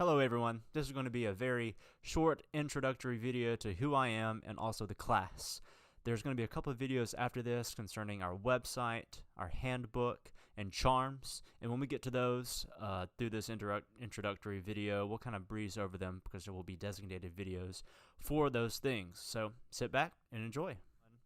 Hello everyone, this is going to be a very short introductory video to who I am and also the class. There's going to be a couple of videos after this concerning our website, our handbook, and charms, and when we get to those through this introductory video, we'll kind of breeze over them because there will be designated videos for those things. So sit back and enjoy.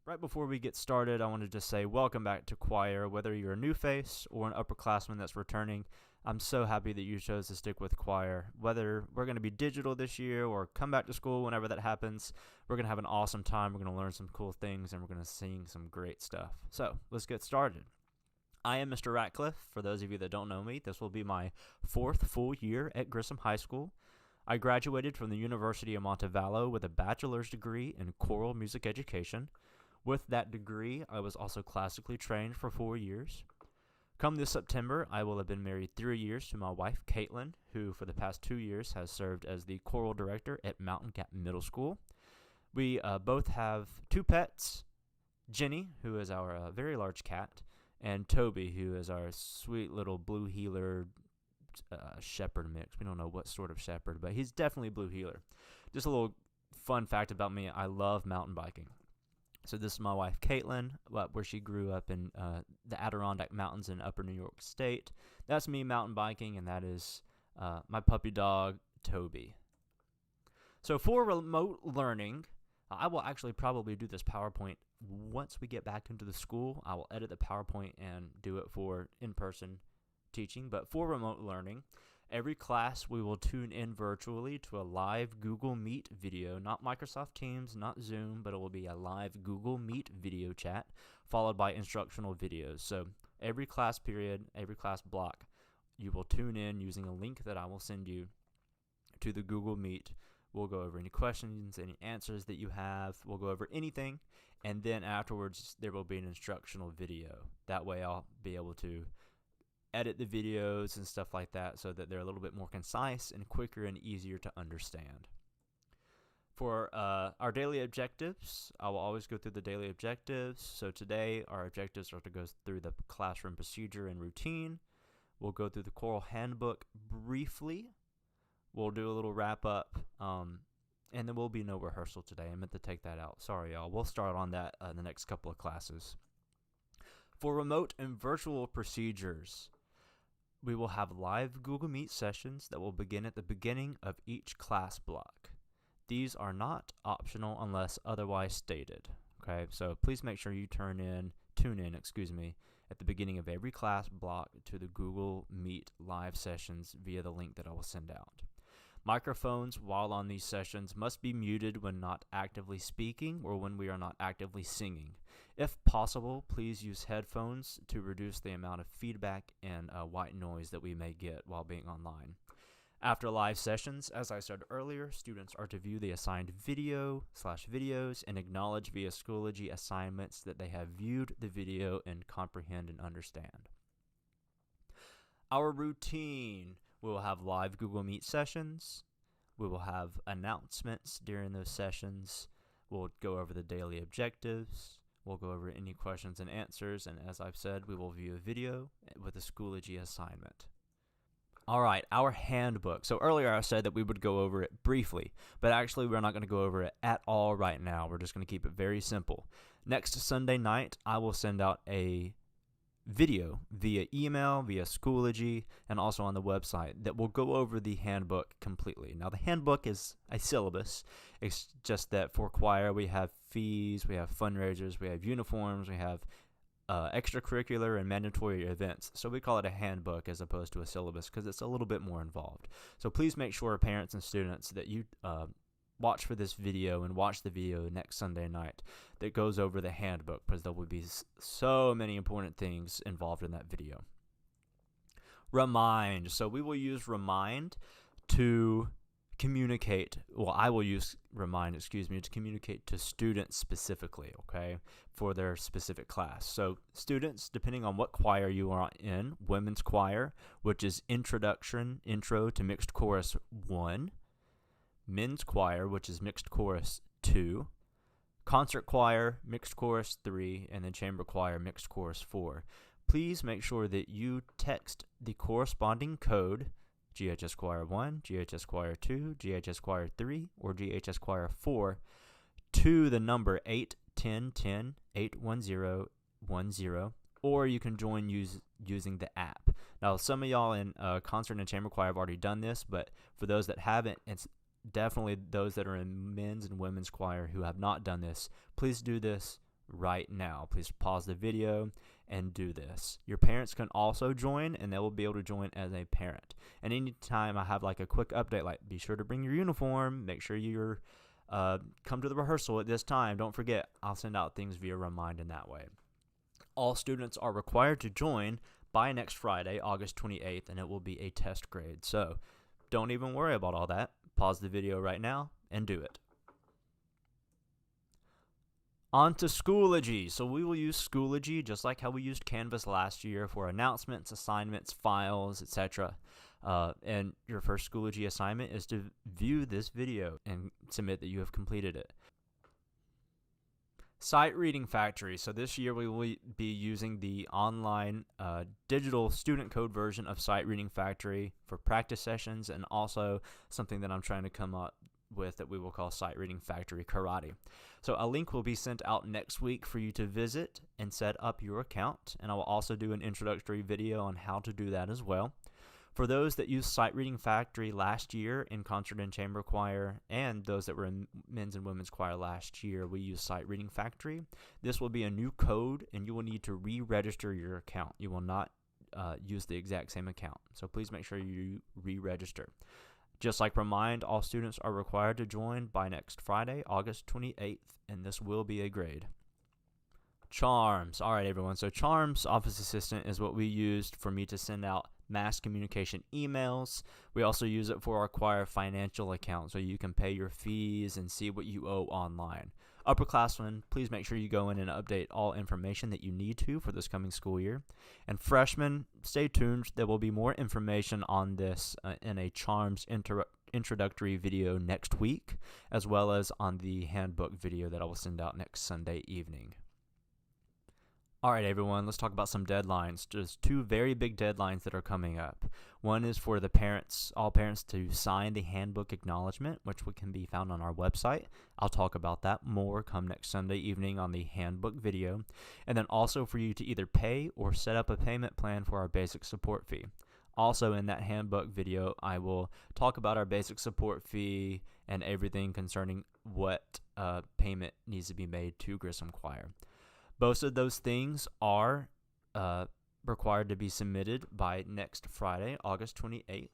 Right before we get started, I wanted to say welcome back to choir. Whether you're a new face or an upperclassman that's returning, I'm so happy that you chose to stick with choir. Whether we're going to be digital this year or come back to school whenever that happens, we're going to have an awesome time. We're going to learn some cool things and we're going to sing some great stuff. So let's get started. I am Mr. Ratcliffe. For those of you that don't know me, this will be my 4th full year at Grissom High School. I graduated from the University of Montevallo with a bachelor's degree in choral music education. With that degree, I was also classically trained for 4 years. Come this September, I will have been married 3 years to my wife, Caitlin, who for the past 2 years has served as the choral director at Mountain Gap Middle School. We both have 2 pets, Jenny, who is our very large cat, and Toby, who is our sweet little blue heeler shepherd mix. We don't know what sort of shepherd, but he's definitely a blue heeler. Just a little fun fact about me, I love mountain biking. So this is my wife, Caitlin, where she grew up in the Adirondack Mountains in upper New York State. That's me mountain biking, and that is my puppy dog, Toby. So for remote learning, I will actually probably do this PowerPoint once we get back into the school. I will edit the PowerPoint and do it for in-person teaching. But for remote learning, every class we will tune in virtually to a live Google Meet video, not Microsoft Teams, not Zoom, but it will be a live Google Meet video chat followed by instructional videos. So every class period, every class block, you will tune in using a link that I will send you to the Google Meet. We'll go over any questions, any answers that you have. We'll go over anything, and then afterwards there will be an instructional video. That way I'll be able to edit the videos and stuff like that so that they're a little bit more concise and quicker and easier to understand. For our daily objectives, I will always go through the daily objectives. So today our objectives are to go through the classroom procedure and routine. We'll go through the choral handbook briefly. We'll do a little wrap up, and then we'll be no rehearsal today. I meant to take that out. Sorry, y'all. We'll start on that in the next couple of classes. For remote and virtual procedures, we will have live Google Meet sessions that will begin at the beginning of each class block. These are not optional unless otherwise stated. Okay, so please make sure you tune in, at the beginning of every class block to the Google Meet live sessions via the link that I will send out. Microphones while on these sessions must be muted when not actively speaking or when we are not actively singing. If possible, please use headphones to reduce the amount of feedback and white noise that we may get while being online. After live sessions, as I said earlier, students are to view the assigned videos and acknowledge via Schoology assignments that they have viewed the video and comprehend and understand. Our routine. We will have live Google Meet sessions. We will have announcements during those sessions. We'll go over the daily objectives. We'll go over any questions and answers. And as I've said, we will view a video with a Schoology assignment. All right, our handbook. So earlier I said that we would go over it briefly, but actually we're not going to go over it at all right now. We're just going to keep it very simple. Next Sunday night, I will send out a video via email, via Schoology, and also on the website that will go over the handbook completely. Now, the handbook is a syllabus. It's just that for choir, we have fees, we have fundraisers, we have uniforms, we have extracurricular and mandatory events. So we call it a handbook as opposed to a syllabus because it's a little bit more involved. So please make sure, parents and students, that you watch for this video and watch the video next Sunday night that goes over the handbook because there will be so many important things involved in that video. Remind. So we will use Remind to communicate. Well, I will use Remind, to communicate to students specifically, okay, for their specific class. So students, depending on what choir you are in, women's choir, which is Intro to Mixed Chorus 1, men's choir, which is mixed chorus 2, concert choir, mixed chorus 3, and then chamber choir, mixed chorus 4. Please make sure that you text the corresponding code GHS Choir 1, GHS Choir 2, GHS Choir 3, or GHS Choir 4 to the number 810-10-81010, or you can join using the app. Now, some of y'all in concert and chamber choir have already done this, but for those that haven't, it's definitely those that are in men's and women's choir who have not done this. Please do this right now. Please pause the video and do this. Your parents can also join, and they will be able to join as a parent. And anytime I have like a quick update, like be sure to bring your uniform, make sure you're come to the rehearsal at this time. Don't forget, I'll send out things via remind in that way. All students are required to join by next Friday, August 28th, and it will be a test grade. So don't even worry about all that. Pause the video right now and do it. On to Schoology. So we will use Schoology just like how we used Canvas last year for announcements, assignments, files, etc. And your first Schoology assignment is to view this video and submit that you have completed it. Sight Reading Factory. So this year we will be using the online digital student code version of Sight Reading Factory for practice sessions, and also something that I'm trying to come up with that we will call Sight Reading Factory Karate. So a link will be sent out next week for you to visit and set up your account, and I will also do an introductory video on how to do that as well. For those that used Sight Reading Factory last year in concert and chamber choir, and those that were in men's and women's choir last year, we used Sight Reading Factory. This will be a new code, and you will need to re-register your account. You will not use the exact same account, so please make sure you re-register. Just like Remind, all students are required to join by next Friday, August 28th, and this will be a grade. Charms. All right, everyone. So Charms Office Assistant is what we used for me to send out mass communication emails. We also use it for our choir financial account, so you can pay your fees and see what you owe online. Upperclassmen, please make sure you go in and update all information that you need to for this coming school year. And freshmen, stay tuned. There will be more information on this in a Charms introductory video next week, as well as on the handbook video that I will send out next Sunday evening. All right, everyone, let's talk about some deadlines. There's two very big deadlines that are coming up. One is for the parents, all parents, to sign the handbook acknowledgement, which can be found on our website. I'll talk about that more come next Sunday evening on the handbook video. And then also for you to either pay or set up a payment plan for our basic support fee. Also in that handbook video, I will talk about our basic support fee and everything concerning what payment needs to be made to Grissom Choir. Both of those things are required to be submitted by next Friday, August 28th.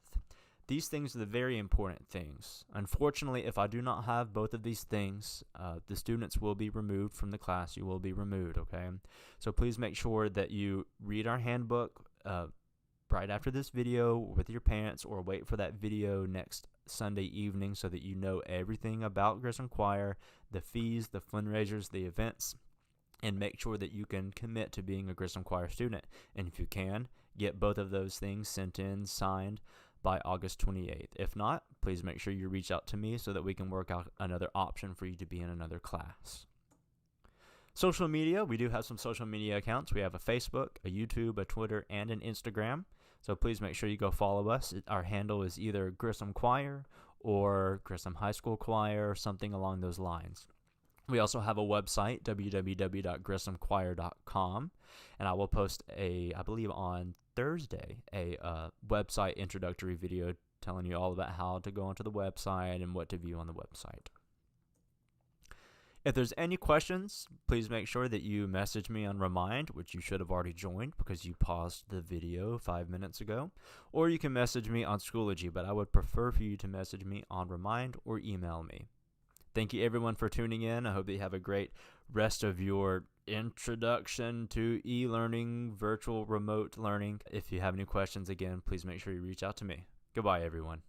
These things are the very important things. Unfortunately, if I do not have both of these things, the students will be removed from the class. You will be removed, okay? So please make sure that you read our handbook right after this video with your parents, or wait for that video next Sunday evening so that you know everything about Grissom Choir, the fees, the fundraisers, the events, and make sure that you can commit to being a Grissom Choir student. And if you can, get both of those things sent in, signed by August 28th. If not, please make sure you reach out to me so that we can work out another option for you to be in another class. Social media, we do have some social media accounts. We have a Facebook, a YouTube, a Twitter, and an Instagram. So please make sure you go follow us. Our handle is either Grissom Choir or Grissom High School Choir, or something along those lines. We also have a website, www.grissomchoir.com, and I will post I believe on Thursday, a website introductory video telling you all about how to go onto the website and what to view on the website. If there's any questions, please make sure that you message me on Remind, which you should have already joined because you paused the video 5 minutes ago, or you can message me on Schoology, but I would prefer for you to message me on Remind or email me. Thank you, everyone, for tuning in. I hope that you have a great rest of your introduction to e-learning, virtual remote learning. If you have any questions, again, please make sure you reach out to me. Goodbye, everyone.